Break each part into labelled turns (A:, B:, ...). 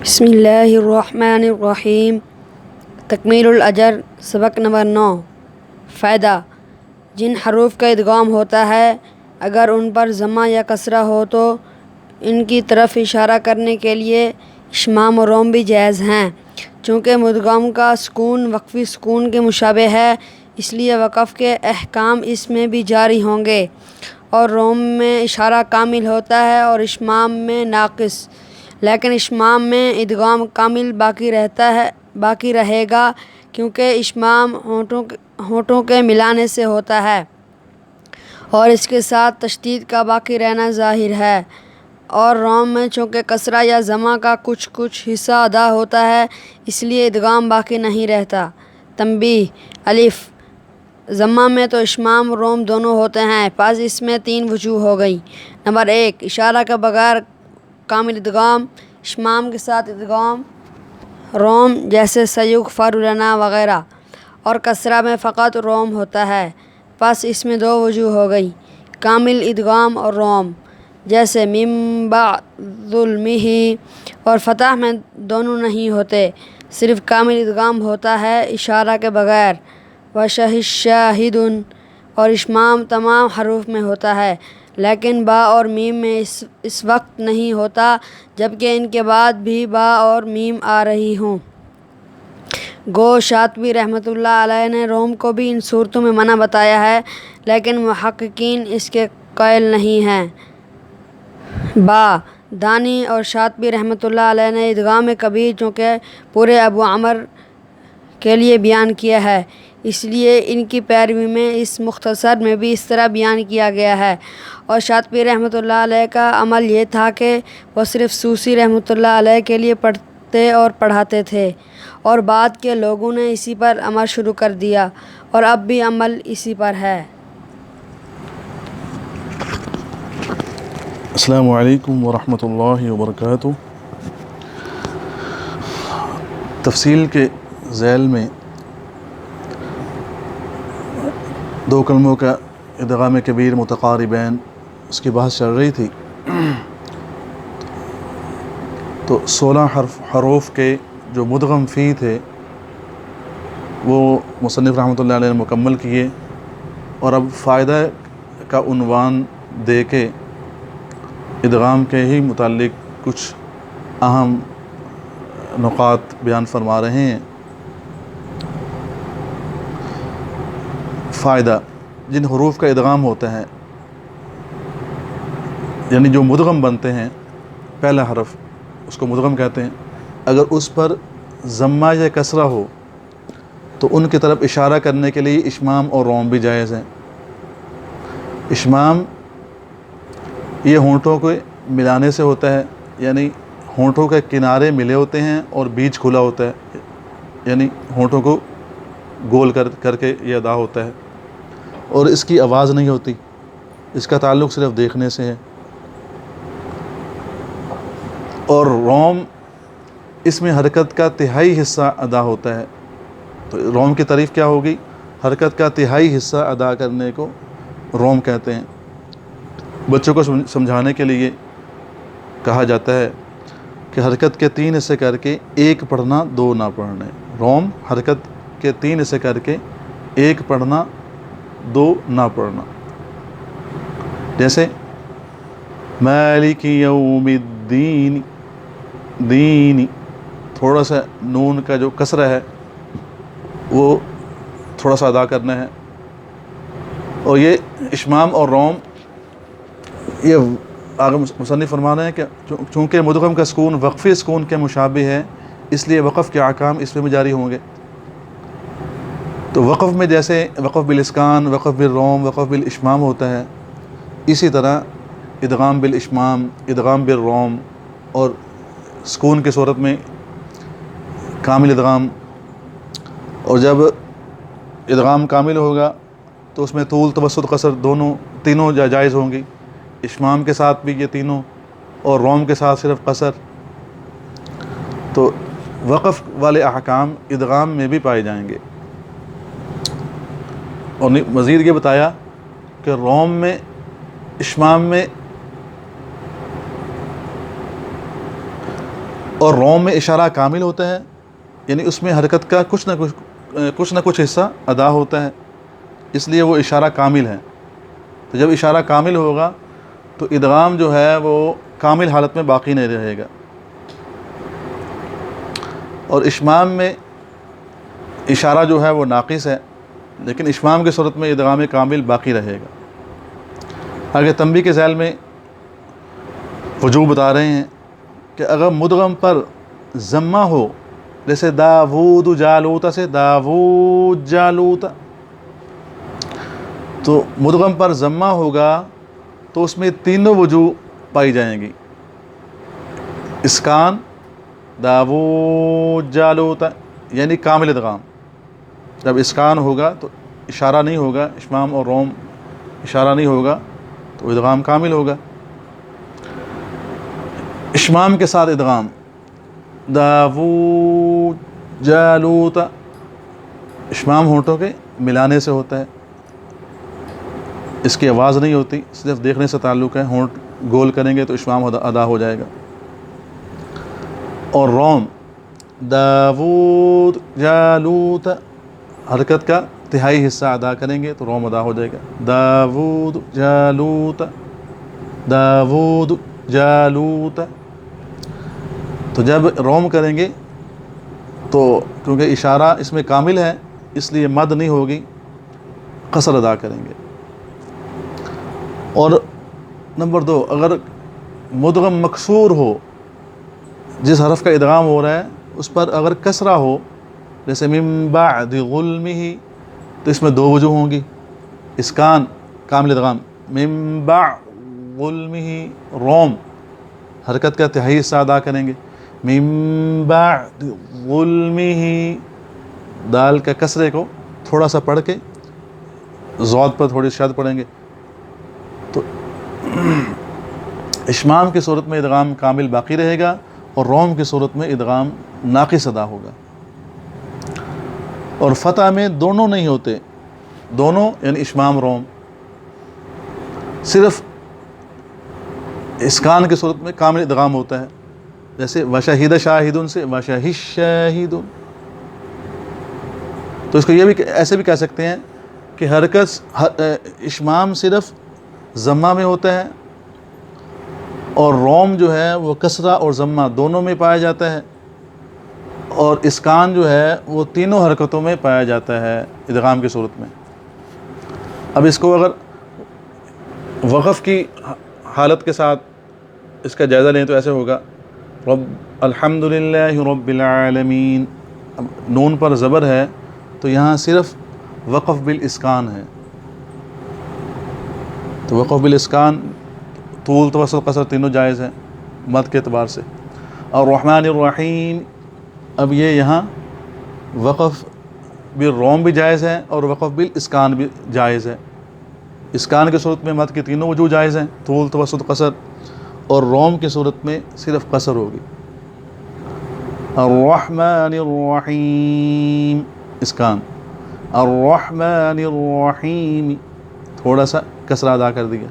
A: بسم اللہ الرحمن الرحیم۔ تکمیل الاجر، سبق نمبر 9۔ فائدہ: جن حروف کا ادغام ہوتا ہے اگر ان پر ضمہ یا کسرہ ہو تو ان کی طرف اشارہ کرنے کے لیے اشمام و روم بھی جائز ہیں۔ چونکہ مدغم کا سکون وقفی سکون کے مشابہ ہے، اس لیے وقف کے احکام اس میں بھی جاری ہوں گے، اور روم میں اشارہ کامل ہوتا ہے اور اشمام میں ناقص، لیکن اشمام میں ادغام کامل باقی رہے گا، کیونکہ اشمام ہونٹوں کے ملانے سے ہوتا ہے اور اس کے ساتھ تشدید کا باقی رہنا ظاہر ہے، اور روم میں چونکہ کسرہ یا ضمہ کا کچھ حصہ ادا ہوتا ہے، اس لیے ادغام باقی نہیں رہتا۔ تنبیہ: الف: ضمہ میں تو اشمام روم دونوں ہوتے ہیں، پس اس میں 3 وجوہ ہو گئی۔ نمبر 1، اشارہ کے بغیر کامل ادغام، اشمام کے ساتھ ادغام روم جیسے سیغفر لنا وغیرہ، اور کسرہ میں فقط روم ہوتا ہے، پس اس میں 2 وجوہ ہو گئی۔ کامل ادغام اور روم جیسے من بعد ظلمہ، اور فتح میں دونوں نہیں ہوتے، صرف کامل ادغام ہوتا ہے اشارہ کے بغیر۔ وشاہد، اور اشمام تمام حروف میں ہوتا ہے، لیکن با اور میم میں اس وقت نہیں ہوتا جبکہ ان کے بعد بھی با اور میم آ رہی ہوں۔ گو شاطبی رحمۃ اللہ علیہ نے روم کو بھی ان صورتوں میں منع بتایا ہے، لیکن محققین اس کے قائل نہیں ہیں۔ با، دانی اور شاطبی رحمۃ اللہ علیہ نے ادغام کبیر چونکہ پورے ابو عمر کے لیے بیان کیا ہے، اس لیے ان کی پیروی میں اس مختصر میں بھی اس طرح بیان کیا گیا ہے، اور شاطبی رحمۃ اللہ علیہ کا عمل یہ تھا کہ وہ صرف سوسی رحمۃ اللہ علیہ کے لیے پڑھتے اور پڑھاتے تھے، اور بعد کے لوگوں نے اسی پر عمل شروع کر دیا، اور اب بھی عمل اسی پر ہے۔
B: السلام علیکم ورحمۃ اللہ وبرکاتہ۔ تفصیل کے ذیل میں 2 کلموں کا ادغام کبیر متقاربین اس کی بحث چل رہی تھی، تو 16 حروف کے جو مدغم فی تھے وہ مصنف رحمۃ اللہ علیہ نے مکمل کیے، اور اب فائدہ کا عنوان دے کے ادغام کے ہی متعلق کچھ اہم نقاط بیان فرما رہے ہیں۔ فائدہ: جن حروف کا ادغام ہوتا ہے، یعنی جو مدغم بنتے ہیں، پہلا حرف اس کو مدغم کہتے ہیں، اگر اس پر ضمہ یا کسرہ ہو تو ان کی طرف اشارہ کرنے کے لیے اشمام اور روم بھی جائز ہیں۔ اشمام یہ ہونٹوں کو ملانے سے ہوتا ہے، یعنی ہونٹوں کے کنارے ملے ہوتے ہیں اور بیچ کھلا ہوتا ہے، یعنی ہونٹوں کو گول کر کے یہ ادا ہوتا ہے، اور اس کی آواز نہیں ہوتی، اس کا تعلق صرف دیکھنے سے ہے۔ اور روم، اس میں حرکت کا تہائی حصہ ادا ہوتا ہے، تو روم کی تعریف کیا ہوگی؟ حرکت کا تہائی حصہ ادا کرنے کو روم کہتے ہیں۔ بچوں کو سمجھانے کے لیے کہا جاتا ہے کہ حرکت کے 3 حصے کر کے 1 پڑھنا 2 نہ پڑھنا۔ روم حرکت کے 3 حصے کر کے 1 پڑھنا 2 نہ پڑھنا، جیسے مالک یوم الدین، دین، تھوڑا سا نون کا جو کسرہ ہے وہ تھوڑا سا ادا کرنا ہے۔ اور یہ اشمام اور روم، یہ آگے مصنف فرمانا ہے کہ چونکہ مدغم کا سکون وقفی سکون کے مشابہ ہے، اس لیے وقف کے احکام اس میں بھی جاری ہوں گے۔ تو وقف میں جیسے وقف بالاسکان، وقف بالروم، وقف بالاشمام ہوتا ہے، اسی طرح ادغام بالاشمام، ادغام بالروم، اور سکون کی صورت میں کامل ادغام۔ اور جب ادغام کامل ہوگا تو اس میں طول، توسط، قصر تینوں جائز ہوں گی، اشمام کے ساتھ بھی یہ تینوں، اور روم کے ساتھ صرف قصر۔ تو وقف والے احکام ادغام میں بھی پائے جائیں گے۔ اور مزید یہ بتایا کہ روم میں، اشمام میں اور روم میں اشارہ کامل ہوتا ہے، یعنی اس میں حرکت کا کچھ نہ کچھ حصہ ادا ہوتا ہے، اس لیے وہ اشارہ کامل ہے۔ تو جب اشارہ کامل ہوگا تو ادغام جو ہے وہ کامل حالت میں باقی نہیں رہے گا۔ اور اشمام میں اشارہ جو ہے وہ ناقص ہے، لیکن اشمام کی صورت میں ادغام کامل باقی رہے گا۔ آگے تنبیہ کے ذیل میں وجوہ بتا رہے ہیں کہ اگر مدغم پر ضمہ ہو، جیسے داود جالوت سے داود جالوت، تو مدغم پر ضمہ ہوگا تو اس میں تینوں وجوہ پائی جائیں گی، اسکان، داود جالوت، یعنی کامل ادغام۔ جب اسکان ہوگا تو اشارہ نہیں ہوگا، اشمام اور روم اشارہ نہیں ہوگا تو ادغام کامل ہوگا۔ اشمام کے ساتھ ادغام، داود جالوت، اشمام ہونٹوں کے ملانے سے ہوتا ہے، اس کی آواز نہیں ہوتی، صرف دیکھنے سے تعلق ہے، ہونٹ گول کریں گے تو اشمام ادا ہو جائے گا۔ اور روم، داود جالوت، حرکت کا تہائی حصہ ادا کریں گے تو روم ادا ہو جائے گا، داود جالوت، داود جالوت۔ تو جب روم کریں گے تو کیونکہ اشارہ اس میں کامل ہے اس لیے مد نہیں ہوگی، قصر ادا کریں گے۔ اور نمبر 2، اگر مدغم مکسور ہو، جس حرف کا ادغام ہو رہا ہے اس پر اگر کسرہ ہو، جیسے من بعد غلمہ، تو اس میں 2 وجوہ ہوں گی، اسکان کامل ادغام، من بعد غلمہ، روم حرکت کا تہائی حصہ ادا کریں گے، من بعد غلمہ، دال کا کسرے کو تھوڑا سا پڑھ کے ضاد پر تھوڑی شد پڑھیں گے۔ تو اشمام کی صورت میں ادغام کامل باقی رہے گا اور روم کی صورت میں ادغام ناقص ادا ہوگا۔ اور فتح میں دونوں نہیں ہوتے، دونوں یعنی اشمام روم، صرف اسکان کی صورت میں کامل ادغام ہوتا ہے، جیسے وشہد شاہدن سے وشہد شاہدن۔ تو اس کو یہ بھی ایسے بھی کہہ سکتے ہیں کہ حرکت اشمام صرف ضمہ میں ہوتا ہے اور روم جو ہے وہ کسرہ اور ضمہ دونوں میں پایا جاتا ہے، اور اسکان جو ہے وہ تینوں حرکتوں میں پایا جاتا ہے ادغام کی صورت میں۔ اب اس کو اگر وقف کی حالت کے ساتھ اس کا جائزہ لیں تو ایسے ہوگا، الحمدللہ رب العالمین۔ اب نون پر زبر ہے تو یہاں صرف وقف بالاسکان ہے، تو وقف بالاسکان طول، توسط، قصر تینوں جائز ہیں مد کے اعتبار سے۔ الرحمن الرحیم، اب یہ یہاں وقف بالروم بھی جائز ہے اور وقف بالاسکان بھی جائز ہے۔ اسکان کی صورت میں مد کی تینوں وجوہ جائز ہیں، طول، توسط، قصر، اور روم کی صورت میں صرف قصر ہوگی۔ الرحمن الرحیم، اسکان، الرحمن الرحیم، تھوڑا سا کسرہ ادا کر دیا،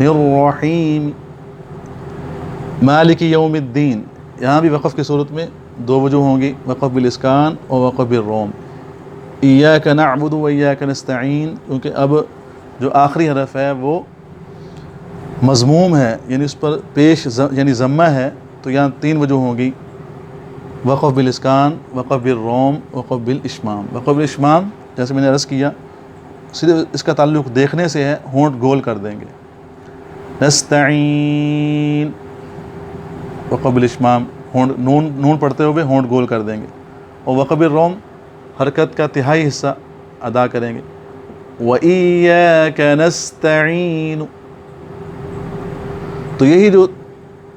B: الرحیم۔ مالک یوم الدین، یہاں بھی وقف کی صورت میں 2 وجوہ ہوں گی، وقف بالاسکان اور وقف بالروم۔ ایاک نعبد و ایاک نستعین، کیونکہ اب جو آخری حرف ہے وہ مضموم ہے، یعنی اس پر پیش یعنی ضمہ ہے، تو یہاں 3 وجوہ ہوں گی، وقف بالاسکان، وقف بالروم، وقف بالاشمام۔ وقف بالاشمام جیسے میں نے عرض کیا صرف اس کا تعلق دیکھنے سے ہے، ہونٹ گول کر دیں گے، نستعین، وقف بالاشمام، ہونٹ نون پڑھتے ہوئے ہونٹ گول کر دیں گے۔ اور وقف بالروم حرکت کا تہائی حصہ ادا کریں گے، وَإِيَّاكَ نَسْتَعِينُ۔ تو یہی جو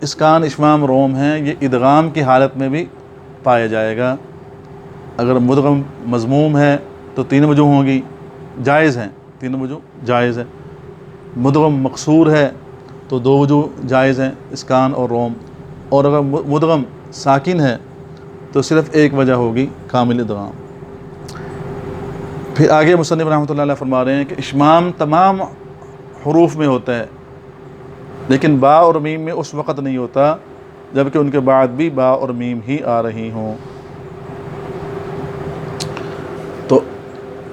B: اسکان، اشمام، روم ہیں یہ ادغام کی حالت میں بھی پایا جائے گا۔ اگر مدغم مضموم ہے تو 3 وجوہ ہوں گی، جائز ہیں، 3 وجوہ جائز ہیں۔ مدغم مقصور ہے تو 2 وجوہ جائز ہیں، اسکان اور روم۔ اور اگر مدغم ساکن ہے تو صرف 1 وجہ ہوگی، کامل ادغام۔ پھر آگے مصنف رحمۃ اللہ علیہ فرما رہے ہیں کہ اشمام تمام حروف میں ہوتا ہے، لیکن با اور میم میں اس وقت نہیں ہوتا جبکہ ان کے بعد بھی با اور میم ہی آ رہی ہوں۔ تو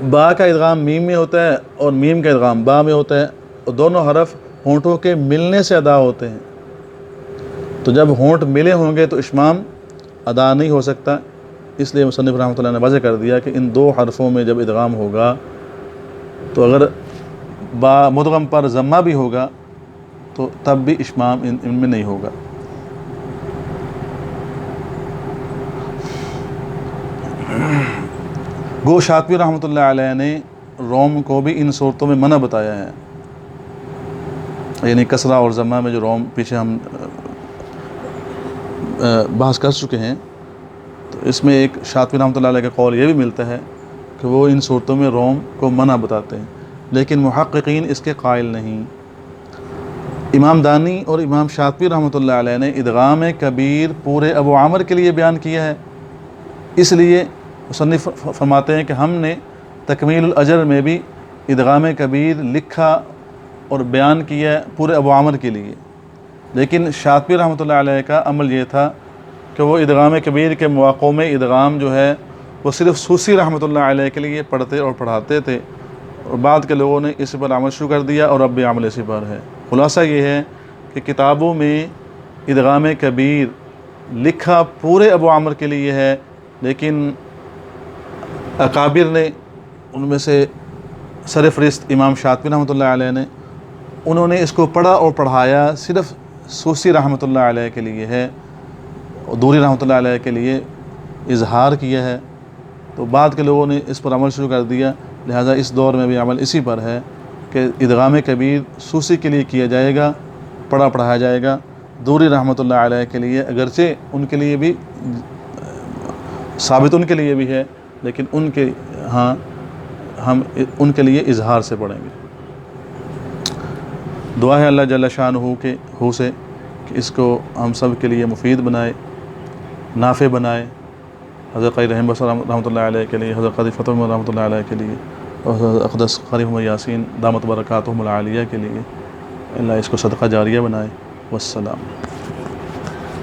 B: با کا ادغام میم میں ہوتا ہے اور میم کا ادغام با میں ہوتا ہے، اور دونوں حرف ہونٹوں کے ملنے سے ادا ہوتے ہیں۔ تو جب ہونٹ ملے ہوں گے تو اشمام ادا نہیں ہو سکتا، اس لیے مصنف رحمۃ اللہ نے واضح کر دیا کہ ان دو حرفوں میں جب ادغام ہوگا تو اگر با مدغم پر ضمہ بھی ہوگا تو تب بھی اشمام ان میں نہیں ہوگا۔ گو شاطبی رحمۃ اللہ علیہ نے روم کو بھی ان صورتوں میں منع بتایا ہے، یعنی کسرہ اور ضمہ میں جو روم پیچھے ہم بحث کر چکے ہیں، تو اس میں ایک شاطبی رحمۃ اللہ علیہ کا قول یہ بھی ملتا ہے کہ وہ ان صورتوں میں روم کو منع بتاتے ہیں، لیکن محققین اس کے قائل نہیں۔ امام دانی اور امام شاطبی رحمۃ اللہ علیہ نے ادغام کبیر پورے ابو عامر کے لیے بیان کیا ہے، اس لیے مصنف فرماتے ہیں کہ ہم نے تکمیل الاجر میں بھی ادغام کبیر لکھا اور بیان کیا ہے پورے ابو عامر کے لیے، لیکن شاطبی رحمۃ اللہ علیہ کا عمل یہ تھا کہ وہ ادغام کبیر کے مواقعوں میں ادغام جو ہے وہ صرف سوسی رحمۃ اللہ علیہ کے لیے پڑھتے اور پڑھاتے تھے، اور بعد کے لوگوں نے اس پر عمل شروع کر دیا اور اب بھی عمل اسی پر ہے۔ خلاصہ یہ ہے کہ کتابوں میں ادغام کبیر لکھا پورے ابو عامر کے لیے ہے، لیکن اکابر نے، ان میں سے سرفہرست امام شاطبی رحمۃ اللہ علیہ نے، انہوں نے اس کو پڑھا اور پڑھایا صرف سوسی رحمۃ اللہ علیہ کے لیے ہے، اور دوری رحمۃ اللہ علیہ کے لیے اظہار کیا ہے، تو بعد کے لوگوں نے اس پر عمل شروع کر دیا، لہٰذا اس دور میں بھی عمل اسی پر ہے کہ ادغام کبیر سوسی کے لیے کیا جائے گا، پڑھا پڑھایا جائے گا، دوری رحمۃ اللہ علیہ کے لیے اگرچہ ان کے لیے بھی ثابت ان کے لیے بھی ہے، لیکن ان کے ہاں ہم ان کے لیے اظہار سے پڑھیں گے۔ دعا ہے اللہ جل شانہ سے کہ اس کو ہم سب کے لیے مفید بنائے، نافع بنائے، حضرت قاری رحمۃ اللہ علیہ کے لیے، حضرت قاری فتح رحمۃ اللہ علیہ کے لیے، اور حضرت اقدس قاری محمد یاسین دامت برکاتہم العالیہ کے لیے اللہ اس کو صدقہ جاریہ بنائے۔ والسلام۔